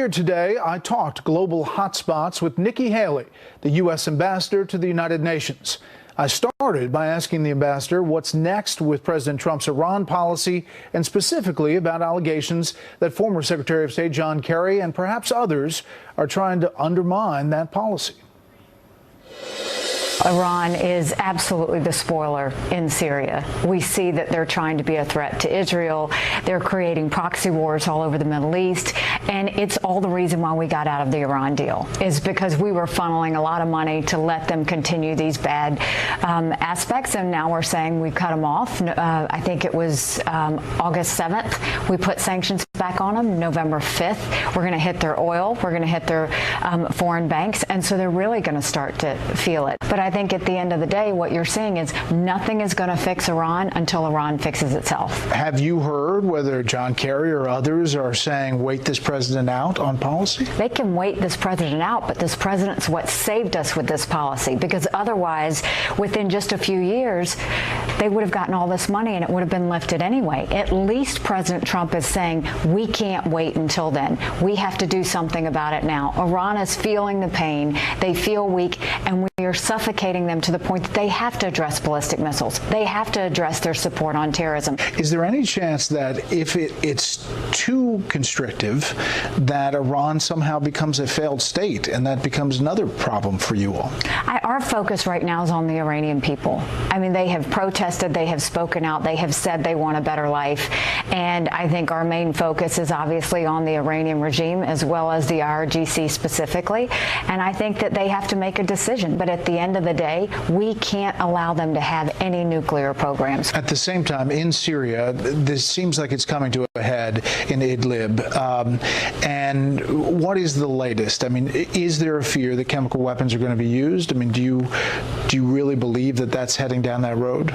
Earlier today, I talked global hotspots with Nikki, the U.S. ambassador to the United Nations. I started by asking the ambassador what's next with President Trump's Iran policy, and specifically about allegations that former Secretary of State John Kerry and perhaps others are trying to undermine that policy. Iran is absolutely the spoiler in Syria. We see that they're trying to be a threat to Israel. They're creating proxy wars all over the Middle East. And it's all the reason why we got out of the Iran deal, is because we were funneling a lot of money to let them continue these bad aspects. And now we're saying we've cut them off. I think it was August 7th. We put sanctions back on them. November 5th, we're going to hit their oil. We're going to hit their foreign banks. And so they're really going to start to feel it. But I think at the end of the day, what you're seeing is nothing is going to fix Iran until Iran fixes itself. Have you heard whether John Kerry or others are saying wait this president out on policy? They can wait this president out, but this president's what saved us with this policy, because otherwise, within just a few years, they would have gotten all this money and it would have been lifted anyway. At least President Trump is saying we can't wait until then. We have to do something about it now. Iran is feeling the pain. They feel weak, and we are suffocating them to the point that they have to address ballistic missiles. They have to address their support on terrorism. Is there any chance that if it's too constrictive, that Iran somehow becomes a failed state and that becomes another problem for you all? Our focus right now is on the Iranian people. I mean, they have protested, they have spoken out, they have said they want a better life. And I think our main focus is obviously on the Iranian regime as well as the IRGC specifically. And I think that they have to make a decision. But at the end of the day, we can't allow them to have any nuclear programs. At the same time, in Syria, this seems like it's coming to a head in Idlib. And what is the latest? I mean, is there a fear that chemical weapons are going to be used? I mean, do you really believe that that's heading down that road?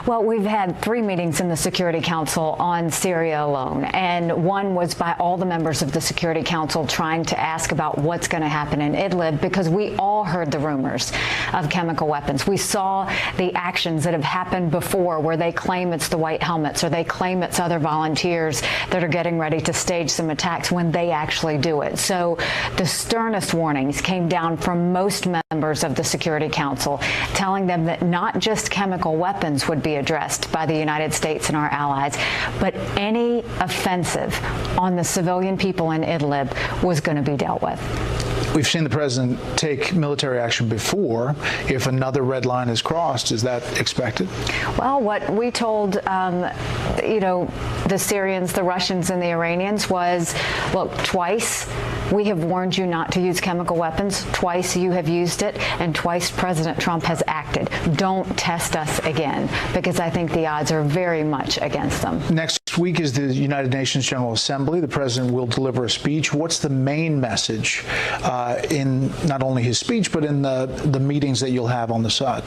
Well, we've had 3 meetings in the Security Council on Syria alone, and one was by all the members of the Security Council trying to ask about what's going to happen in Idlib, because we all heard the rumors of chemical weapons. We saw the actions that have happened before where they claim it's the white helmets or they claim it's other volunteers that are getting ready to stage some attacks when they actually do it. So the sternest warnings came down from most members of the Security Council, telling them that not just chemical weapons would be addressed by the United States and our allies, but any offensive on the civilian people in Idlib was going to be dealt with. We've seen the president take military action before. If another red line is crossed, is that expected? Well, what we told, the Syrians, the Russians, and the Iranians was, look, twice we have warned you not to use chemical weapons. Twice you have used it, and twice President Trump has acted. Don't test us again, because I think the odds are very much against them. Next week is the United Nations General Assembly. The president will deliver a speech. What's the main message in not only his speech, but in the meetings that you'll have on the side?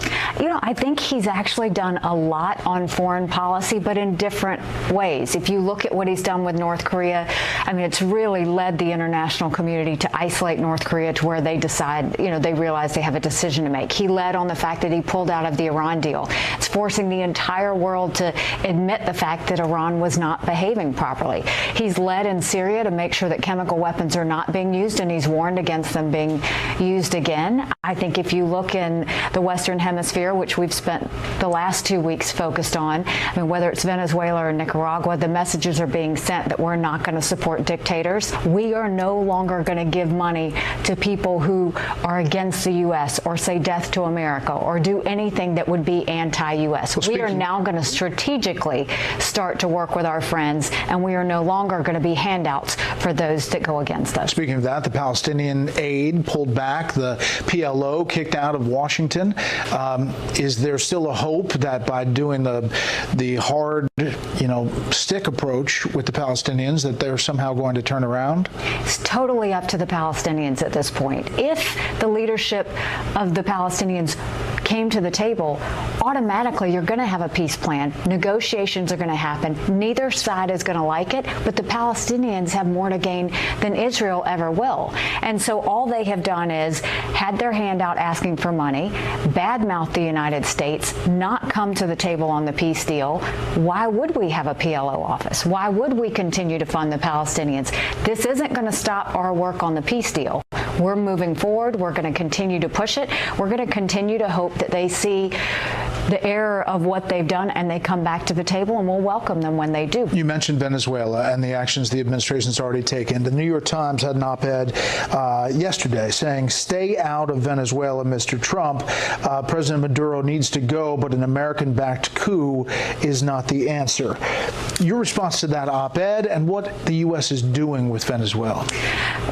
I think he's actually done a lot on foreign policy, but in different ways. If you look at what he's done with North Korea, I mean, it's really led the international community to isolate North Korea to where they decide, they realize they have a decision to make. He led on the fact that he pulled out of the Iran deal. It's forcing the entire world to admit the fact that Iran was not behaving properly. He's led in Syria to make sure that chemical weapons are not being used, and he's warned against them being used again. I think if you look in the Western Hemisphere, which we've spent the last 2 weeks focused on, I mean, whether it's Venezuela or Nicaragua, the messages are being sent that we're not going to support dictators. We are no longer going to give money to people who are against the U.S. or say death to America or do anything that would be anti-U.S. We are now going to strategically start to work with our friends, and we are no longer going to be handouts for those that go against us. Speaking of that, the Palestinian aid pulled back, the PLO kicked out of Washington. Is there still a hope that by doing the hard, stick approach with the Palestinians that they're somehow going to turn around? It's totally up to the Palestinians at this point. If the leadership of the Palestinians came to the table, automatically you're going to have a peace plan. Negotiations are going to happen. Neither side is going to like it, but the Palestinians have more to gain than Israel ever will. And so all they have done is had their hand out asking for money, badmouth the United States, not come to the table on the peace deal. Why would we have a PLO office? Why would we continue to fund the Palestinians? This isn't going to stop our work on the peace deal. We're moving forward. We're going to continue to push it. We're going to continue to hope that they see the error of what they've done and they come back to the table, and we'll welcome them when they do. You mentioned Venezuela and the actions the administration's already taken. The New York Times had an op-ed yesterday saying, "Stay out of Venezuela, Mr. Trump. President Maduro needs to go, but an American-backed coup is not the answer." Your response to that op-ed and what the U.S. is doing with Venezuela?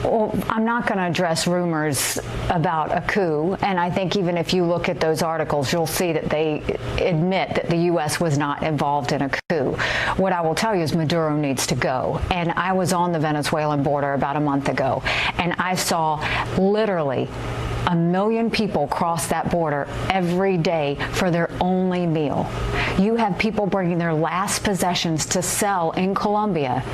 Well, I'm not going to address rumors about a coup, and I think even if you look at those articles, you'll see that they admit that the U.S. was not involved in a coup. What I will tell you is Maduro needs to go, and I was on the Venezuelan border about a month ago, and I saw literally 1 million people cross that border every day for their only meal. You have people bringing their last possessions to sell in Colombia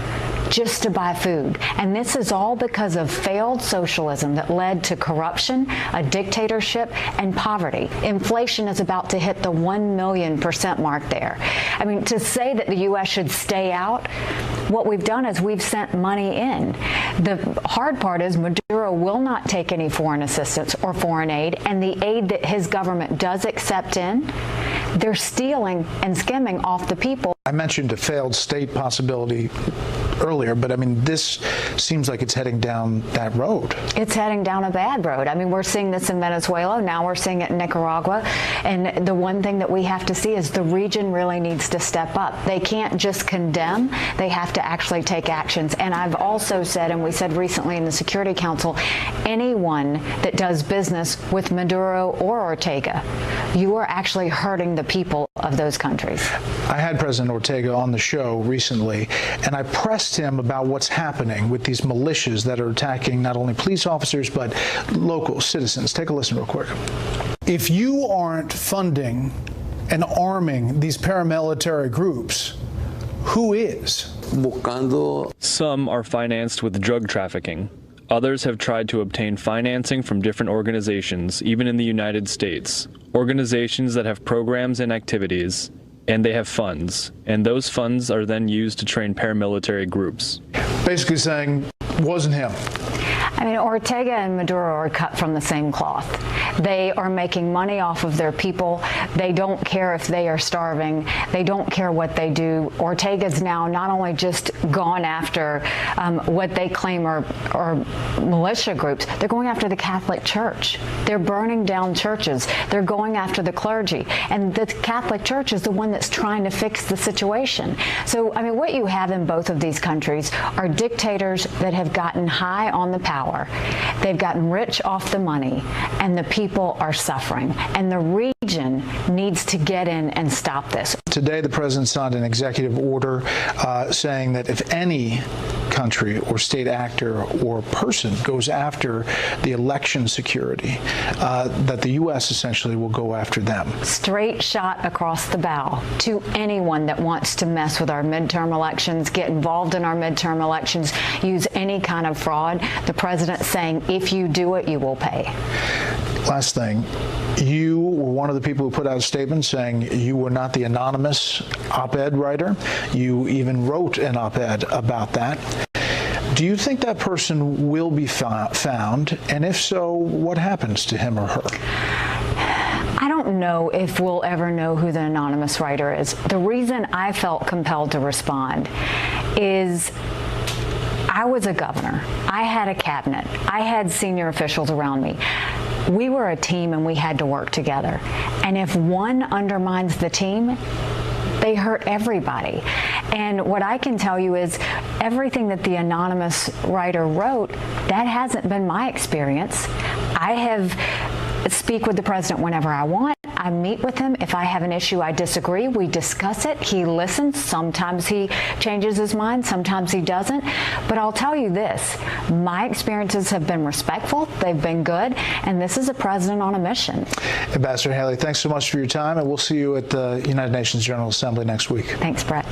just to buy food. And this is all because of failed socialism that led to corruption, a dictatorship, and poverty. Inflation is about to hit the 1,000,000% mark there. I mean, to say that the U.S. should stay out, what we've done is we've sent money in. The hard part is Maduro will not take any foreign assistance or foreign aid, and the aid that his government does accept in, they're stealing and skimming off the people. I mentioned a failed state possibility earlier, but I mean, this seems like it's heading down that road. It's heading down a bad road. I mean, we're seeing this in Venezuela. Now we're seeing it in Nicaragua. And the one thing that we have to see is the region really needs to step up. They can't just condemn. They have to actually take actions. And I've also said, and we said recently in the Security Council, anyone that does business with Maduro or Ortega, you are actually hurting the people of those countries. I had President Ortega on the show recently, and I pressed him about what's happening with these militias that are attacking not only police officers, but local citizens. Take a listen real quick. If you aren't funding and arming these paramilitary groups, who is? Some are financed with drug trafficking. Others have tried to obtain financing from different organizations, even in the United States. Organizations that have programs and activities, and they have funds. And those funds are then used to train paramilitary groups. Basically saying, wasn't him. I mean, Ortega and Maduro are cut from the same cloth. They are making money off of their people. They don't care if they are starving. They don't care what they do. Ortega's now not only just gone after what they claim are militia groups, they're going after the Catholic Church. They're burning down churches. They're going after the clergy. And the Catholic Church is the one that's trying to fix the situation. So, I mean, what you have in both of these countries are dictators that have gotten high on the power. They've gotten rich off the money, and the people are suffering. And the region needs to get in and stop this. Today, the president signed an executive order saying that if any country or state actor or person goes after the election security, that the U.S. essentially will go after them. Straight shot across the bow to anyone that wants to mess with our midterm elections, get involved in our midterm elections, use any kind of fraud. The president saying, if you do it, you will pay. Last thing. You were one of the people who put out a statement saying you were not the anonymous op-ed writer. You even wrote an op-ed about that. Do you think that person will be found? And if so, what happens to him or her? I don't know if we'll ever know who the anonymous writer is. The reason I felt compelled to respond is I was a governor. I had a cabinet. I had senior officials around me. We were a team and we had to work together. And if one undermines the team, they hurt everybody. And what I can tell you is everything that the anonymous writer wrote, that hasn't been my experience. I have speak with the president whenever I want. I meet with him. If I have an issue I disagree, we discuss it. He listens. Sometimes he changes his mind. Sometimes he doesn't. But I'll tell you this, my experiences have been respectful. They've been good. And this is a president on a mission. Ambassador Haley, thanks so much for your time, and we'll see you at the United Nations General Assembly next week. Thanks, Brett.